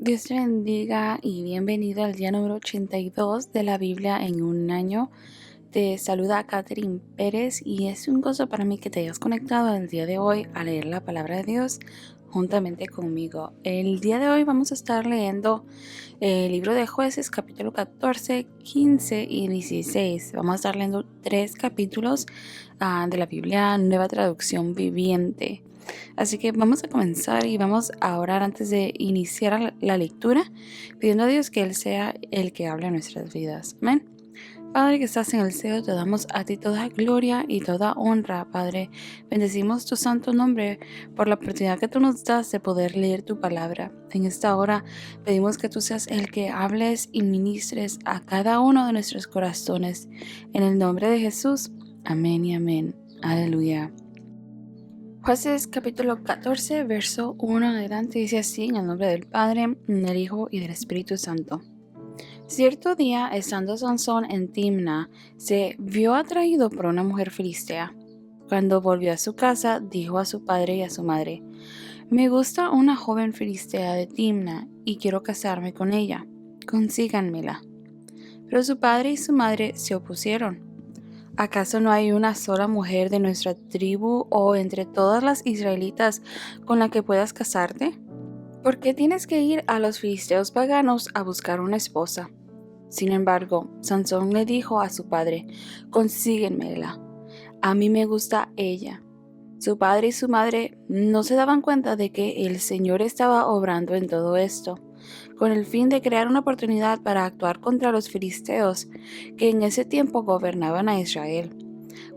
Dios te bendiga y bienvenido al día número 82 de la Biblia en un año. Te saluda Catherine Pérez y es un gozo para mí que te hayas conectado el día de hoy a leer la palabra de Dios juntamente conmigo. El día de hoy vamos a estar leyendo el libro de Jueces, capítulo 14, 15 y 16. Vamos a estar leyendo 3 capítulos de la Biblia Nueva Traducción Viviente. Así que vamos a comenzar y vamos a orar antes de iniciar la lectura, pidiendo a Dios que Él sea el que hable en nuestras vidas. Amén. Padre que estás en el cielo, te damos a ti toda gloria y toda honra, Padre. Bendecimos tu santo nombre por la oportunidad que tú nos das de poder leer tu palabra. En esta hora pedimos que tú seas el que hables y ministres a cada uno de nuestros corazones. En el nombre de Jesús, amén y amén. Aleluya. Jueces capítulo 14, verso 1 en adelante dice así, en el nombre del Padre, del Hijo y del Espíritu Santo. Cierto día, estando Sansón en Timna, se vio atraído por una mujer filistea. Cuando volvió a su casa, dijo a su padre y a su madre, «Me gusta una joven filistea de Timna y quiero casarme con ella. Consíganmela». Pero su padre y su madre se opusieron. ¿Acaso no hay una sola mujer de nuestra tribu o entre todas las israelitas con la que puedas casarte? ¿Por qué tienes que ir a los filisteos paganos a buscar una esposa? Sin embargo, Sansón le dijo a su padre, «Consíguenmela. A mí me gusta ella». Su padre y su madre no se daban cuenta de que el Señor estaba obrando en todo esto, con el fin de crear una oportunidad para actuar contra los filisteos, que en ese tiempo gobernaban a Israel.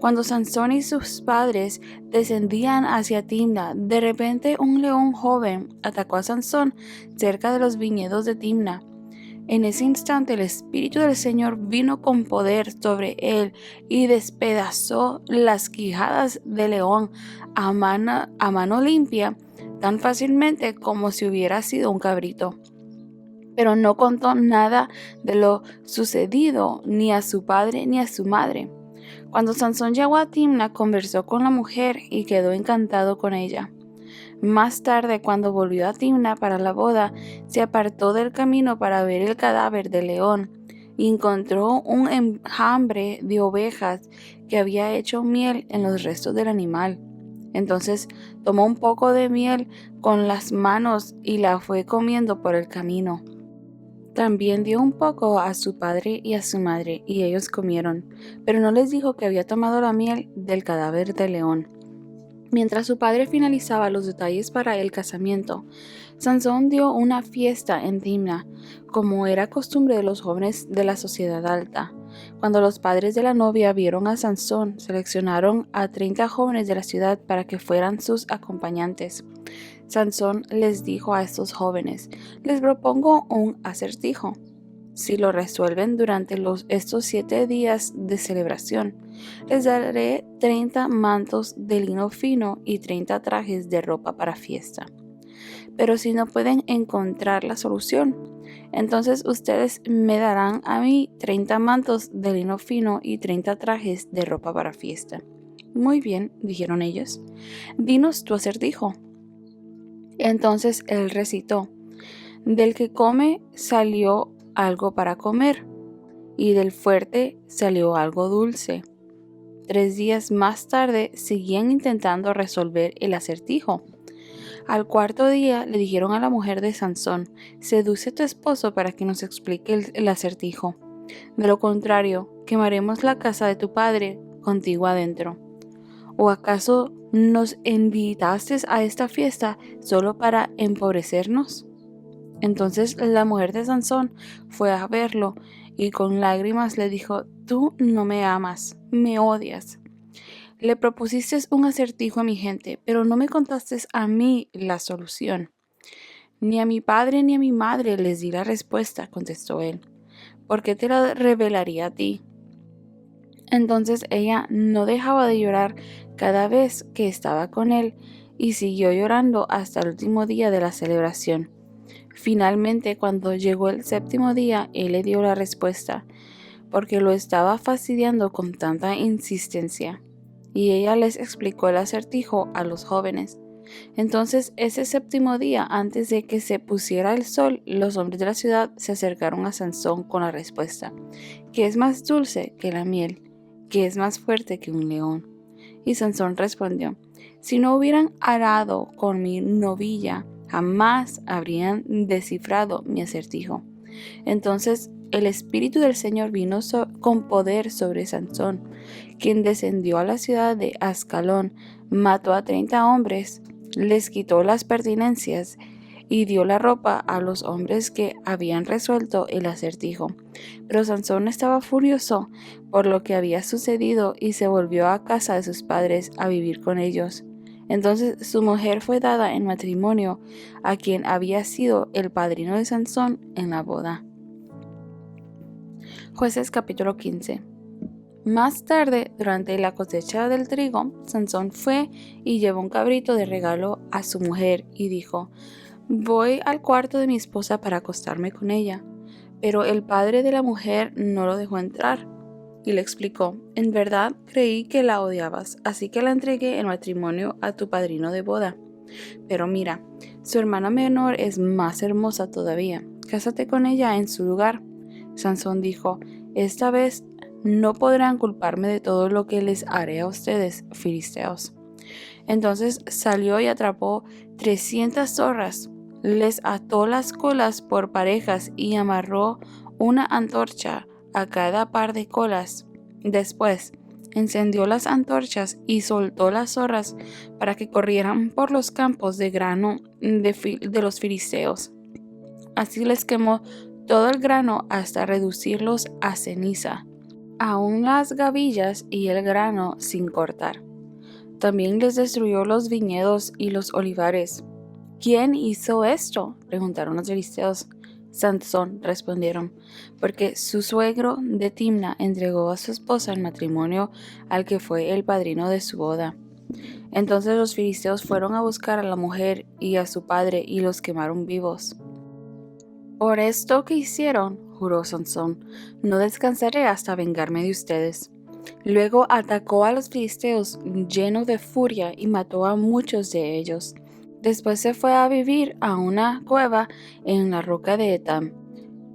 Cuando Sansón y sus padres descendían hacia Timna, de repente un león joven atacó a Sansón cerca de los viñedos de Timna. En ese instante el Espíritu del Señor vino con poder sobre él y despedazó las quijadas del león a mano limpia, tan fácilmente como si hubiera sido un cabrito. Pero no contó nada de lo sucedido ni a su padre ni a su madre. Cuando Sansón llegó a Timna, conversó con la mujer y quedó encantado con ella. Más tarde, cuando volvió a Timna para la boda, se apartó del camino para ver el cadáver del león y encontró un enjambre de ovejas que había hecho miel en los restos del animal. Entonces tomó un poco de miel con las manos y la fue comiendo por el camino. También dio un poco a su padre y a su madre, y ellos comieron, pero no les dijo que había tomado la miel del cadáver del león. Mientras su padre finalizaba los detalles para el casamiento, Sansón dio una fiesta en Timna, como era costumbre de los jóvenes de la sociedad alta. Cuando los padres de la novia vieron a Sansón, seleccionaron a 30 jóvenes de la ciudad para que fueran sus acompañantes. Sansón les dijo a estos jóvenes, «Les propongo un acertijo. Si lo resuelven durante estos 7 días de celebración, les daré 30 mantos de lino fino y 30 trajes de ropa para fiesta. Pero si no pueden encontrar la solución, entonces ustedes me darán a mí 30 mantos de lino fino y 30 trajes de ropa para fiesta». «Muy bien», dijeron ellos, «dinos tu acertijo». Entonces él recitó, «Del que come salió algo para comer, y del fuerte salió algo dulce». 3 días más tarde seguían intentando resolver el acertijo. Al cuarto día le dijeron a la mujer de Sansón, «Seduce a tu esposo para que nos explique el acertijo. De lo contrario, quemaremos la casa de tu padre contigo adentro. ¿O acaso nos invitaste a esta fiesta solo para empobrecernos?». Entonces la mujer de Sansón fue a verlo y con lágrimas le dijo, «Tú no me amas, me odias. Le propusiste un acertijo a mi gente, pero no me contaste a mí la solución». «Ni a mi padre ni a mi madre les di la respuesta», contestó él. «¿Por qué te la revelaría a ti?». Entonces ella no dejaba de llorar cada vez que estaba con él y siguió llorando hasta el último día de la celebración. Finalmente, cuando llegó el 7º día, él le dio la respuesta, porque lo estaba fastidiando con tanta insistencia. Y ella les explicó el acertijo a los jóvenes. Entonces, ese séptimo día, antes de que se pusiera el sol, los hombres de la ciudad se acercaron a Sansón con la respuesta: ¿Qué es más dulce que la miel? ¿Qué es más fuerte que un león? Y Sansón respondió: Si no hubieran arado con mi novilla, jamás habrían descifrado mi acertijo. Entonces el Espíritu del Señor vino con poder sobre Sansón, quien descendió a la ciudad de Ascalón, mató a 30 hombres, les quitó las pertenencias y dio la ropa a los hombres que habían resuelto el acertijo. Pero Sansón estaba furioso por lo que había sucedido y se volvió a casa de sus padres a vivir con ellos. Entonces su mujer fue dada en matrimonio a quien había sido el padrino de Sansón en la boda. Jueces capítulo 15. Más tarde, durante la cosecha del trigo, Sansón fue y llevó un cabrito de regalo a su mujer y dijo: Voy al cuarto de mi esposa para acostarme con ella. Pero el padre de la mujer no lo dejó entrar y le explicó: En verdad creí que la odiabas, así que la entregué en matrimonio a tu padrino de boda. Pero mira, su hermana menor es más hermosa todavía. Cásate con ella en su lugar. Sansón dijo: Esta vez no podrán culparme de todo lo que les haré a ustedes, filisteos. Entonces salió y atrapó 300 zorras, les ató las colas por parejas y amarró una antorcha a cada par de colas. Después encendió las antorchas y soltó las zorras para que corrieran por los campos de grano de los filisteos. Así les quemó todo el grano hasta reducirlos a ceniza, aun las gavillas y el grano sin cortar. También les destruyó los viñedos y los olivares. ¿Quién hizo esto?, preguntaron los filisteos. Sansón, respondieron, porque su suegro de Timna entregó a su esposa en matrimonio al que fue el padrino de su boda. Entonces los filisteos fueron a buscar a la mujer y a su padre y los quemaron vivos. Por esto que hicieron, juró Sansón, no descansaré hasta vengarme de ustedes. Luego atacó a los filisteos lleno de furia y mató a muchos de ellos. Después se fue a vivir a una cueva en la roca de Etam.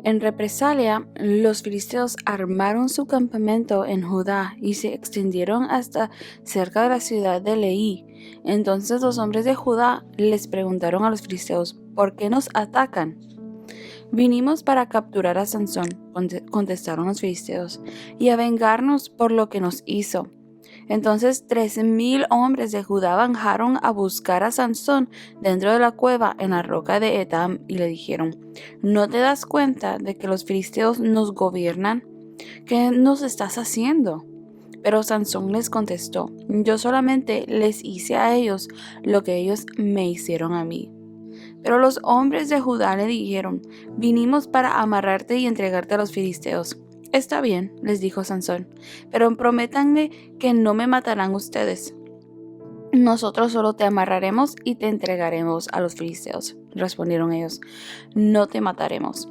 En represalia, los filisteos armaron su campamento en Judá y se extendieron hasta cerca de la ciudad de Leí. Entonces los hombres de Judá les preguntaron a los filisteos: ¿Por qué nos atacan? Vinimos para capturar a Sansón, contestaron los filisteos, y a vengarnos por lo que nos hizo. Entonces 3,000 hombres de Judá bajaron a buscar a Sansón dentro de la cueva en la roca de Etam y le dijeron: ¿No te das cuenta de que los filisteos nos gobiernan? ¿Qué nos estás haciendo? Pero Sansón les contestó: Yo solamente les hice a ellos lo que ellos me hicieron a mí. Pero los hombres de Judá le dijeron: Vinimos para amarrarte y entregarte a los filisteos. Está bien, les dijo Sansón, pero prométanme que no me matarán ustedes. Nosotros solo te amarraremos y te entregaremos a los filisteos, respondieron ellos. No te mataremos.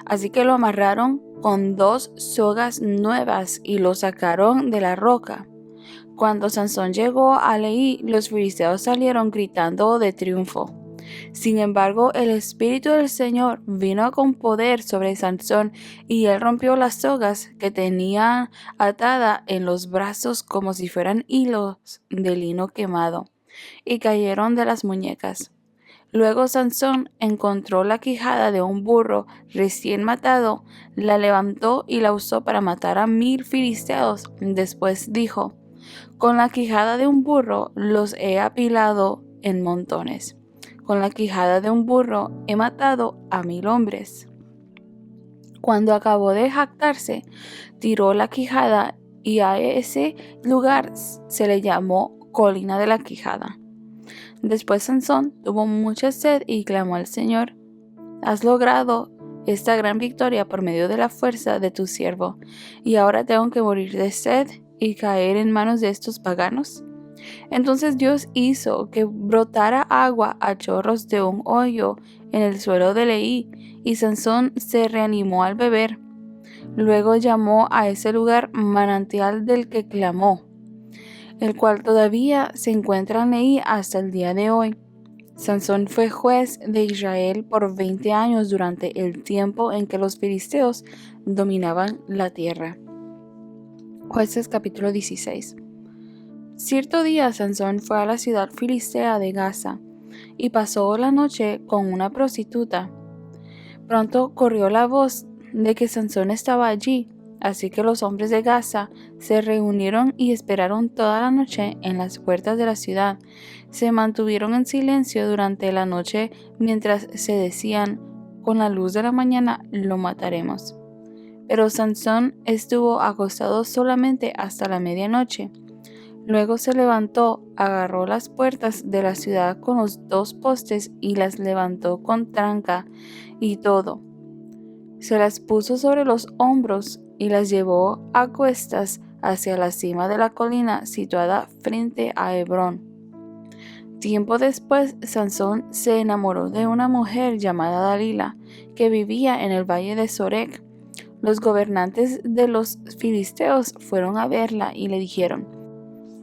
Así que lo amarraron con 2 sogas nuevas y lo sacaron de la roca. Cuando Sansón llegó a Leí, los filisteos salieron gritando de triunfo. Sin embargo, el Espíritu del Señor vino con poder sobre Sansón y él rompió las sogas que tenía atada en los brazos como si fueran hilos de lino quemado, y cayeron de las muñecas. Luego Sansón encontró la quijada de un burro recién matado, la levantó y la usó para matar a 1,000 filisteos. Después dijo: Con la quijada de un burro los he apilado en montones. Con la quijada de un burro he matado a 1,000 hombres. Cuando acabó de jactarse, tiró la quijada y a ese lugar se le llamó Colina de la Quijada. Después Sansón tuvo mucha sed y clamó al Señor: Has logrado esta gran victoria por medio de la fuerza de tu siervo, y ahora tengo que morir de sed y caer en manos de estos paganos. Entonces Dios hizo que brotara agua a chorros de un hoyo en el suelo de Leí, y Sansón se reanimó al beber. Luego llamó a ese lugar manantial del que clamó. el cual todavía se encuentra ahí hasta el día de hoy. Sansón fue juez de Israel por 20 años durante el tiempo en que los filisteos dominaban la tierra. Jueces capítulo 16. Cierto día Sansón fue a la ciudad filistea de Gaza y pasó la noche con una prostituta. Pronto corrió la voz de que Sansón estaba allí, así que los hombres de Gaza se reunieron y esperaron toda la noche en las puertas de la ciudad. Se mantuvieron en silencio durante la noche mientras se decían: con la luz de la mañana lo mataremos. Pero Sansón estuvo acostado solamente hasta la medianoche. Luego se levantó, agarró las puertas de la ciudad con los 2 postes y las levantó con tranca y todo. Se las puso sobre los hombros y las llevó a cuestas hacia la cima de la colina situada frente a Hebrón. Tiempo después, Sansón se enamoró de una mujer llamada Dalila, que vivía en el valle de Sorek. Los gobernantes de los filisteos fueron a verla y le dijeron: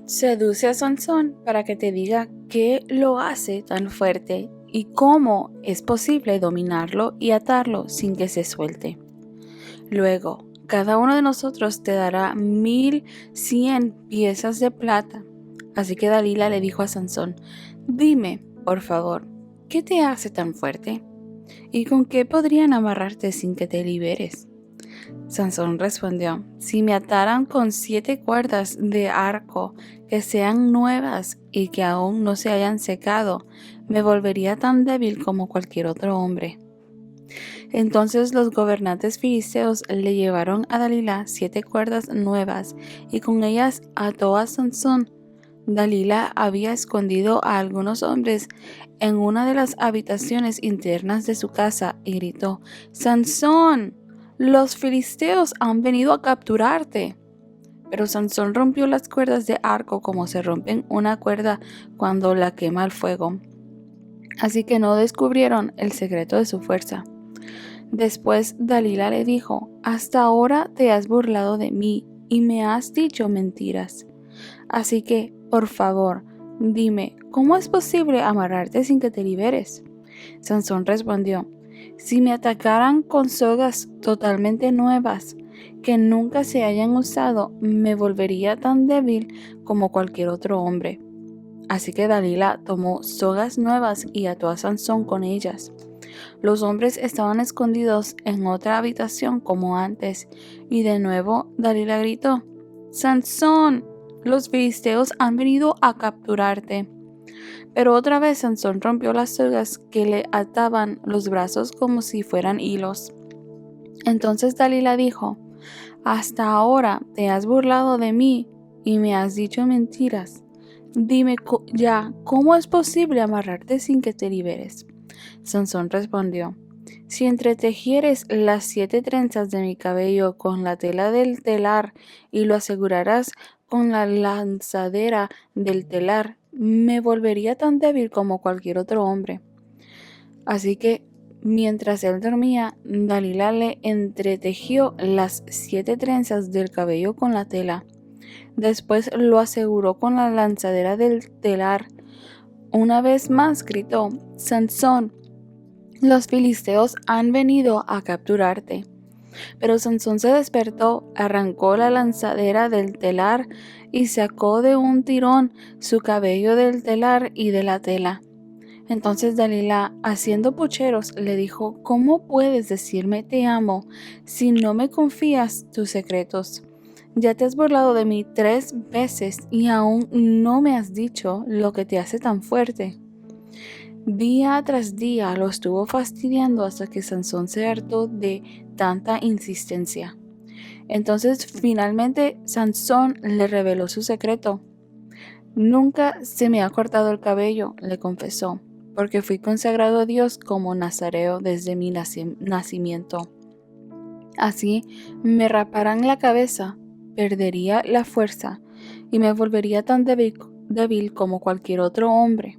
seduce a Sansón para que te diga qué lo hace tan fuerte y cómo es posible dominarlo y atarlo sin que se suelte. Luego, cada uno de nosotros te dará 1,100 piezas de plata. Así que Dalila le dijo a Sansón: dime, por favor, ¿qué te hace tan fuerte? ¿Y con qué podrían amarrarte sin que te liberes? Sansón respondió: si me ataran con 7 cuerdas de arco que sean nuevas y que aún no se hayan secado, me volvería tan débil como cualquier otro hombre. Entonces los gobernantes filisteos le llevaron a Dalila 7 cuerdas nuevas y con ellas ató a Sansón. Dalila había escondido a algunos hombres en una de las habitaciones internas de su casa y gritó: ¡Sansón! ¡Los filisteos han venido a capturarte! Pero Sansón rompió las cuerdas de arco como se rompen una cuerda cuando la quema el fuego. Así que no descubrieron el secreto de su fuerza. Después Dalila le dijo: hasta ahora te has burlado de mí y me has dicho mentiras. Así que, por favor, dime, ¿cómo es posible amarrarte sin que te liberes? Sansón respondió: si me atacaran con sogas totalmente nuevas, que nunca se hayan usado, me volvería tan débil como cualquier otro hombre. Así que Dalila tomó sogas nuevas y ató a Sansón con ellas. Los hombres estaban escondidos en otra habitación como antes, y de nuevo Dalila gritó: ¡Sansón! Los filisteos han venido a capturarte. Pero otra vez Sansón rompió las sogas que le ataban los brazos como si fueran hilos. Entonces Dalila dijo: hasta ahora te has burlado de mí y me has dicho mentiras. Dime ya, ¿cómo es posible amarrarte sin que te liberes? Sansón respondió: si entretejieres las 7 trenzas de mi cabello con la tela del telar y lo aseguraras con la lanzadera del telar, me volvería tan débil como cualquier otro hombre. Así que, mientras él dormía, Dalila le entretejió las 7 trenzas del cabello con la tela. Después lo aseguró con la lanzadera del telar. Una vez más gritó: Sansón, los filisteos han venido a capturarte. Pero Sansón se despertó, arrancó la lanzadera del telar y sacó de un tirón su cabello del telar y de la tela. Entonces Dalila, haciendo pucheros, le dijo: ¿cómo puedes decirme te amo si no me confías tus secretos? Ya te has burlado de mí 3 veces y aún no me has dicho lo que te hace tan fuerte. Día tras día lo estuvo fastidiando hasta que Sansón se hartó de tanta insistencia. Entonces finalmente Sansón le reveló su secreto. Nunca se me ha cortado el cabello, le confesó, porque fui consagrado a Dios como nazareo desde mi nacimiento. Así me raparán la cabeza, perdería la fuerza y me volvería tan débil como cualquier otro hombre.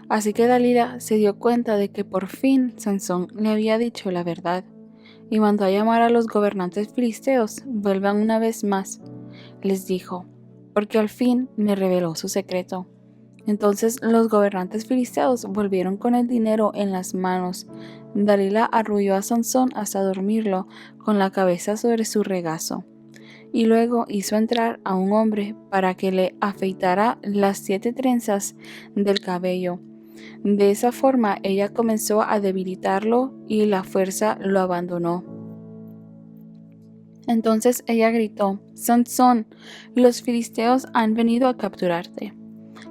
Así que Dalila se dio cuenta de que por fin Sansón le había dicho la verdad y mandó a llamar a los gobernantes filisteos. Vuelvan una vez más, les dijo: porque al fin me reveló su secreto. Entonces los gobernantes filisteos volvieron con el dinero en las manos. Dalila arrulló a Sansón hasta dormirlo con la cabeza sobre su regazo. Y luego hizo entrar a un hombre para que le afeitara las 7 trenzas del cabello. De esa forma ella comenzó a debilitarlo y la fuerza lo abandonó. Entonces ella gritó: Sansón, los filisteos han venido a capturarte.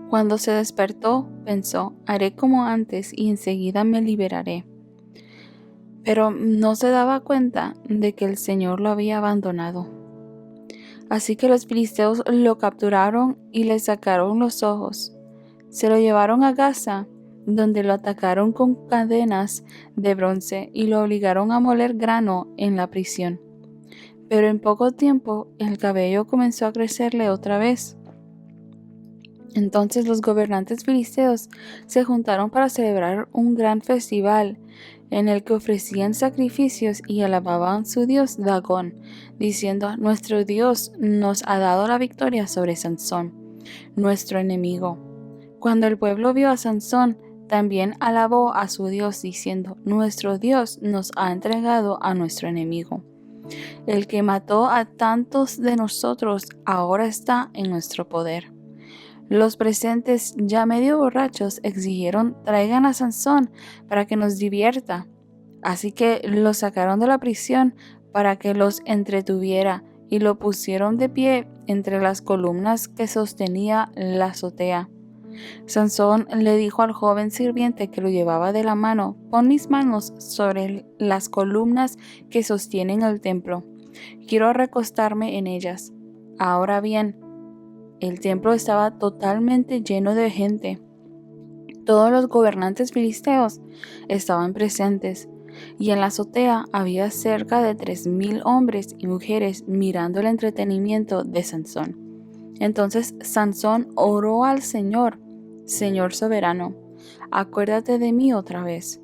Cuando se despertó, pensó: haré como antes y enseguida me liberaré. Pero no se daba cuenta de que el Señor lo había abandonado. Así que los filisteos lo capturaron y le sacaron los ojos. Se lo llevaron a Gaza, donde lo atacaron con cadenas de bronce y lo obligaron a moler grano en la prisión. Pero en poco tiempo el cabello comenzó a crecerle otra vez. Entonces los gobernantes filisteos se juntaron para celebrar un gran festival en el que ofrecían sacrificios y alababan su dios Dagón, diciendo: nuestro Dios nos ha dado la victoria sobre Sansón, nuestro enemigo. Cuando el pueblo vio a Sansón, también alabó a su Dios, diciendo: nuestro Dios nos ha entregado a nuestro enemigo. El que mató a tantos de nosotros ahora está en nuestro poder. Los presentes, ya medio borrachos, exigieron: traigan a Sansón para que nos divierta. Así que lo sacaron de la prisión para que los entretuviera y lo pusieron de pie entre las columnas que sostenía la azotea. Sansón le dijo al joven sirviente que lo llevaba de la mano: pon mis manos sobre las columnas que sostienen el templo. Quiero recostarme en ellas. Ahora bien, el templo estaba totalmente lleno de gente. Todos los gobernantes filisteos estaban presentes, y en la azotea había cerca de 3,000 hombres y mujeres mirando el entretenimiento de Sansón. Entonces Sansón oró al Señor: Señor soberano, acuérdate de mí otra vez.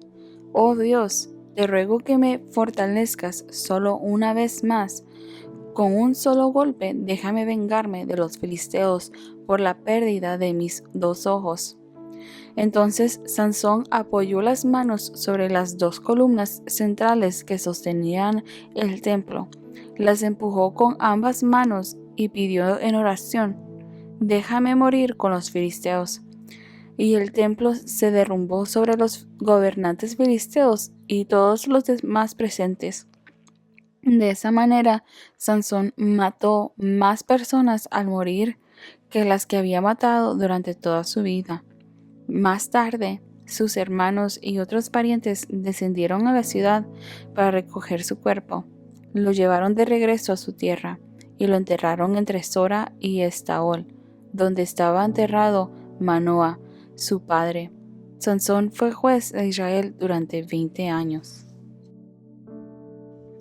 Oh Dios, te ruego que me fortalezcas solo una vez más. Con un solo golpe déjame vengarme de los filisteos por la pérdida de mis 2 ojos. Entonces Sansón apoyó las manos sobre las 2 columnas centrales que sostenían el templo, las empujó con ambas manos y pidió en oración: déjame morir con los filisteos. Y el templo se derrumbó sobre los gobernantes filisteos y todos los demás presentes. De esa manera, Sansón mató más personas al morir que las que había matado durante toda su vida. Más tarde, sus hermanos y otros parientes descendieron a la ciudad para recoger su cuerpo. Lo llevaron de regreso a su tierra y lo enterraron entre Sora y Estaol, donde estaba enterrado Manoa, su padre. Sansón fue juez de Israel durante 20 años.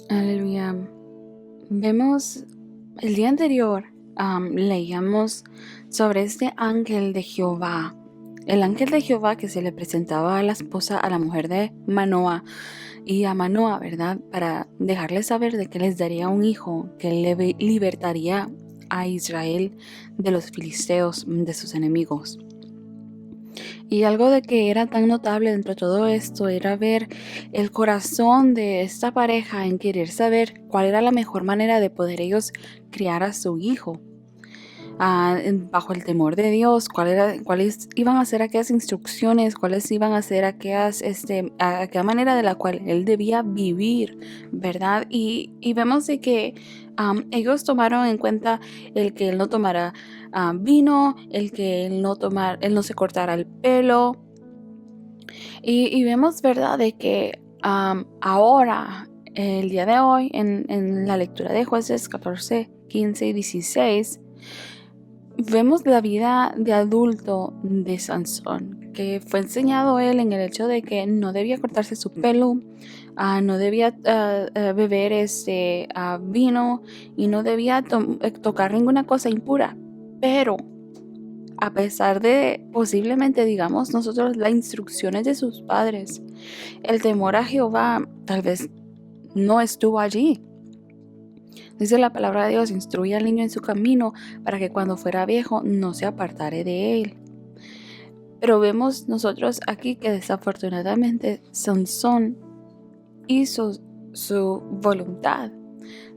Aleluya. Vemos el día anterior, leíamos sobre este ángel de Jehová. El ángel de Jehová que se le presentaba a la esposa, a la mujer de Manoa, y a Manoa, ¿verdad? Para dejarle saber de que les daría un hijo, que le libertaría a Israel de los filisteos, de sus enemigos. Y algo de que era tan notable dentro de todo esto era ver el corazón de esta pareja en querer saber cuál era la mejor manera de poder ellos criar a su hijo. Bajo el temor de Dios, cuáles iban a ser aquellas instrucciones, cuáles iban a ser aquella manera de la cual él debía vivir, ¿verdad? Y vemos de que ellos tomaron en cuenta el que él no tomara vino, el que él no se cortara el pelo. Y vemos, ¿verdad?, de que ahora, el día de hoy, en la lectura de Jueces 14, 15 y 16, vemos la vida de adulto de Sansón, que fue enseñado él en el hecho de que no debía cortarse su pelo, no debía beber vino y no debía tocar ninguna cosa impura. Pero a pesar de posiblemente, digamos nosotros, las instrucciones de sus padres, el temor a Jehová tal vez no estuvo allí. Dice la palabra de Dios: instruye al niño en su camino para que cuando fuera viejo no se apartare de él. Pero vemos nosotros aquí que desafortunadamente Sansón hizo su voluntad.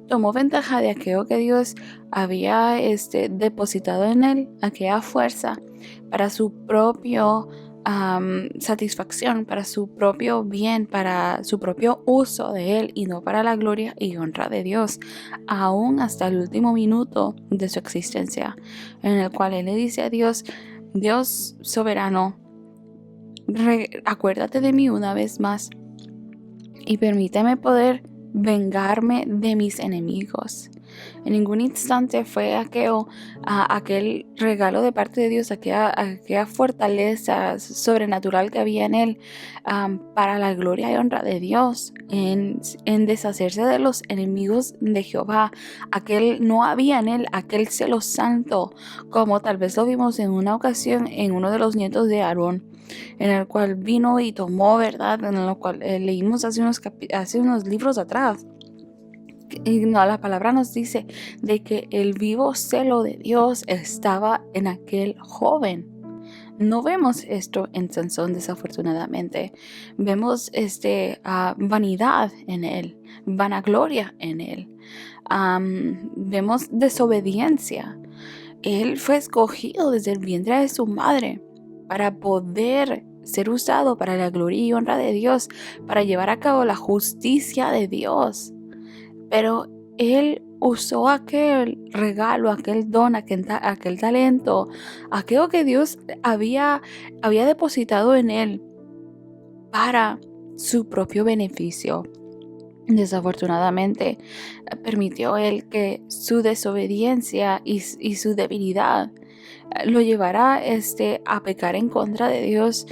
Tomó ventaja de aquello que Dios había depositado en él, aquella fuerza, para su propio satisfacción, para su propio bien, para su propio uso de él, y no para la gloria y honra de Dios, aún hasta el último minuto de su existencia, en el cual él le dice a Dios: Dios soberano, acuérdate de mí una vez más y permíteme poder vengarme de mis enemigos. En ningún instante fue aquel regalo de parte de Dios, aquella fortaleza sobrenatural que había en él, para la gloria y honra de Dios, en deshacerse de los enemigos de Jehová. No había en él aquel celo santo, como tal vez lo vimos en una ocasión en uno de los nietos de Aarón, en el cual vino y tomó, ¿verdad? En lo cual leímos hace unos libros atrás. Y no, la palabra nos dice de que el vivo celo de Dios estaba en aquel joven. No vemos esto en Sansón, desafortunadamente. Vemos vanidad en él, vanagloria en él. Vemos desobediencia. Él fue escogido desde el vientre de su madre para poder ser usado para la gloria y honra de Dios, para llevar a cabo la justicia de Dios. Pero él usó aquel regalo, aquel don, aquel talento, aquello que Dios había depositado en él para su propio beneficio. Desafortunadamente, permitió él que su desobediencia y su debilidad lo llevara a pecar en contra de Dios,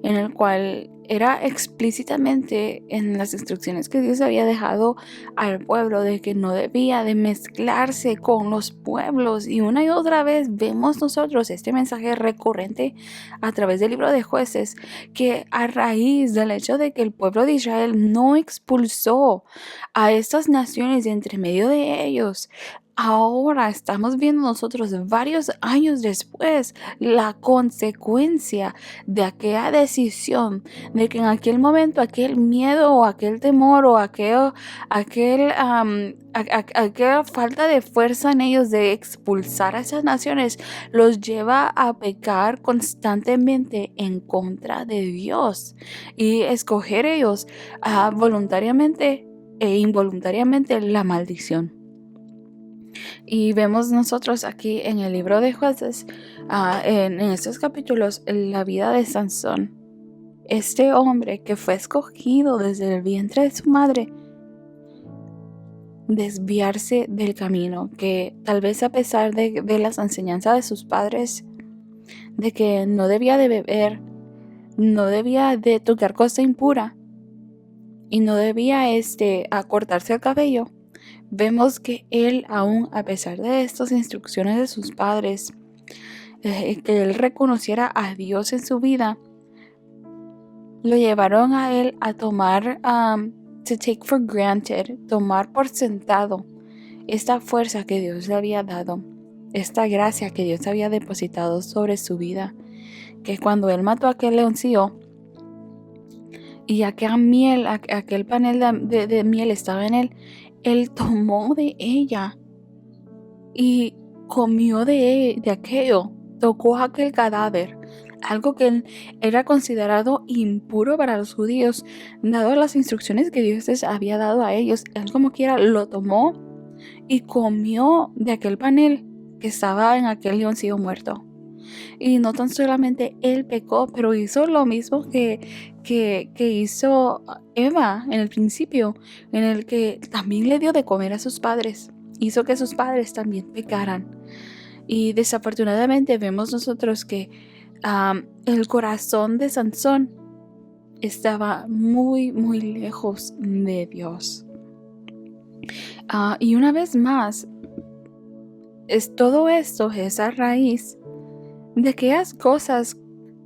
en el cual era explícitamente en las instrucciones que Dios había dejado al pueblo de que no debía de mezclarse con los pueblos. Y una y otra vez vemos nosotros este mensaje recurrente a través del libro de Jueces, que a raíz del hecho de que el pueblo de Israel no expulsó a estas naciones de entre medio de ellos, ahora estamos viendo nosotros, varios años después, la consecuencia de aquella decisión, de que en aquel momento aquel miedo o aquel temor o aquella falta de fuerza en ellos de expulsar a esas naciones los lleva a pecar constantemente en contra de Dios y escoger ellos voluntariamente e involuntariamente la maldición. Y vemos nosotros aquí en el libro de Jueces, en estos capítulos, la vida de Sansón, este hombre que fue escogido desde el vientre de su madre, desviarse del camino, que tal vez a pesar de las enseñanzas de sus padres, de que no debía de beber, no debía de tocar cosa impura y no debía cortarse el cabello, vemos que él, aún a pesar de estas instrucciones de sus padres, que él reconociera a Dios en su vida, lo llevaron a él a tomar, to take for granted, tomar por sentado esta fuerza que Dios le había dado, esta gracia que Dios había depositado sobre su vida, que cuando él mató a aquel leoncillo y aquel panel de miel estaba en él tomó de ella y comió de aquello, tocó aquel cadáver, algo que era considerado impuro para los judíos, dado las instrucciones que Dios les había dado a ellos. Él como quiera lo tomó y comió de aquel panel que estaba en aquel leoncillo muerto. Y no tan solamente él pecó, pero hizo lo mismo que hizo Eva en el principio, en el que también le dio de comer a sus padres. Hizo que sus padres también pecaran. Y desafortunadamente vemos nosotros que el corazón de Sansón estaba muy, muy lejos de Dios. Y una vez más, todo esto es a raíz de aquellas cosas,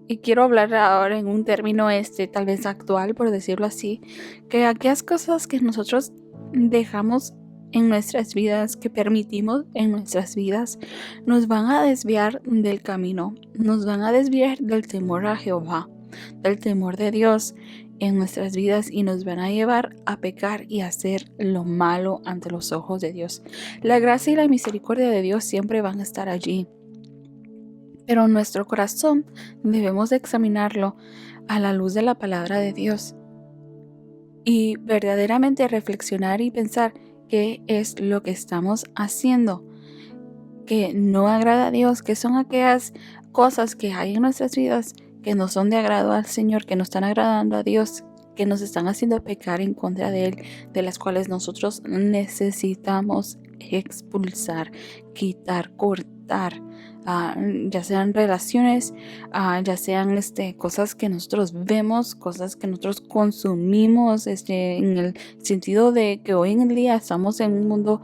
y quiero hablar ahora en un término tal vez actual, por decirlo así, que aquellas cosas que nosotros dejamos en nuestras vidas, que permitimos en nuestras vidas, nos van a desviar del camino, nos van a desviar del temor a Jehová, del temor de Dios en nuestras vidas y nos van a llevar a pecar y a hacer lo malo ante los ojos de Dios. La gracia y la misericordia de Dios siempre van a estar allí, pero nuestro corazón debemos de examinarlo a la luz de la palabra de Dios y verdaderamente reflexionar y pensar qué es lo que estamos haciendo que no agrada a Dios, que son aquellas cosas que hay en nuestras vidas que no son de agrado al Señor, que no están agradando a Dios, que nos están haciendo pecar en contra de Él, de las cuales nosotros necesitamos expulsar, quitar, cortar, ya sean relaciones, ya sean cosas que nosotros vemos, cosas que nosotros consumimos, en el sentido de que hoy en día estamos en un mundo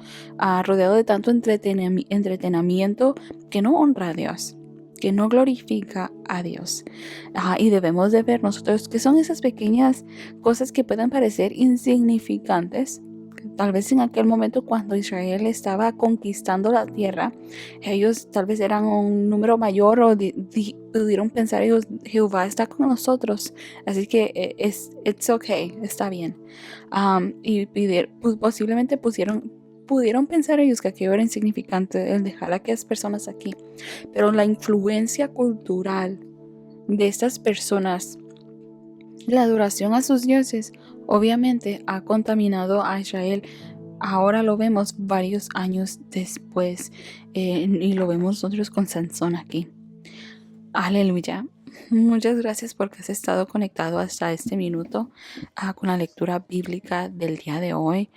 rodeado de tanto entretenimiento que no honra a Dios, que no glorifica a Dios. Y debemos de ver nosotros que son esas pequeñas cosas que pueden parecer insignificantes. Tal vez en aquel momento cuando Israel estaba conquistando la tierra, ellos tal vez eran un número mayor o pudieron pensar ellos, Jehová está con nosotros, así que it's okay, está bien. Posiblemente pudieron pensar ellos que aquello era insignificante el dejar a aquellas personas aquí, pero la influencia cultural de estas personas, la adoración a sus dioses, obviamente ha contaminado a Israel. Ahora lo vemos varios años después y lo vemos nosotros con Sansón aquí. Aleluya. Muchas gracias porque has estado conectado hasta este minuto con la lectura bíblica del día de hoy.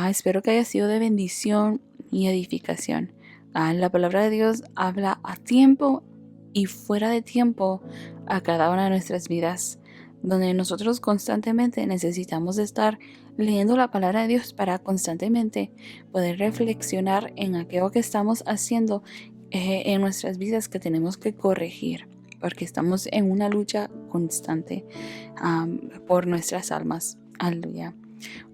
Espero que haya sido de bendición y edificación. La palabra de Dios habla a tiempo y fuera de tiempo a cada una de nuestras vidas, donde nosotros constantemente necesitamos estar leyendo la palabra de Dios para constantemente poder reflexionar en aquello que estamos haciendo en nuestras vidas que tenemos que corregir, porque estamos en una lucha constante por nuestras almas. Aleluya.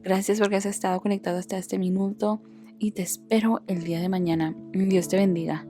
Gracias porque has estado conectado hasta este minuto y te espero el día de mañana. Dios te bendiga.